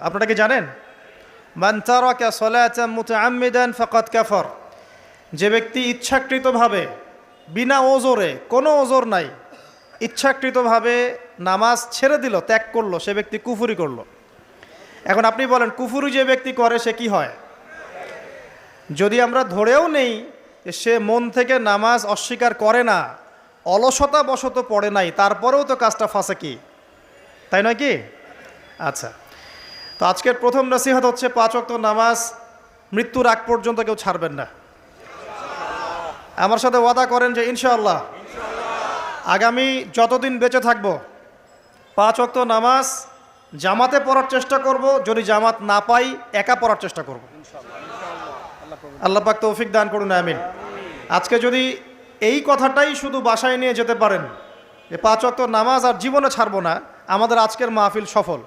আপনারা কি জানেন? মান তারাকা সালাতান মুতাআম্মিদান ফাকাদ কাফার। যে ব্যক্তি ইচ্ছাকৃতভাবে, বিনা ওজরে, কোনো ওজর নাই, ইচ্ছাকৃতভাবে নামাজ ছেড়ে দিল, ত্যাগ করলো, সে ব্যক্তি কুফরি করলো। এখন আপনি বলেন, কুফরি যে ব্যক্তি করে সে কি হয়? যদি আমরা ধরেও নেই যে সে মন থেকে নামাজ অস্বীকার করে না, অলসতা বশত পড়ে নাই, তারপরেও তো কাজটা ফাঁসেকি, তাই নয় কি? আচ্ছা, তো আজকের প্রথম নসিহত হচ্ছে 5 ওয়াক্ত নামাজ মৃত্যুর আগ পর্যন্ত কেউ ছাড়বেন না। আমার সাথে ওয়াদা করেন যে ইনশাআল্লাহ আগামী যতদিন বেঁচে থাকব 5 ওয়াক্ত নামাজ জামাতে পড়ার চেষ্টা করব, যদি জামাত না পাই একা পড়ার চেষ্টা করব। আল্লাহ পাক তৌফিক দান করুন, আমিন। আজকে যদি এই কথাটাই শুধু বাসায় নিয়ে যেতে পারেন যে 5 ওয়াক্ত নামাজ আর জীবনে ছাড়বো না, আমাদের আজকের মাহফিল সফল।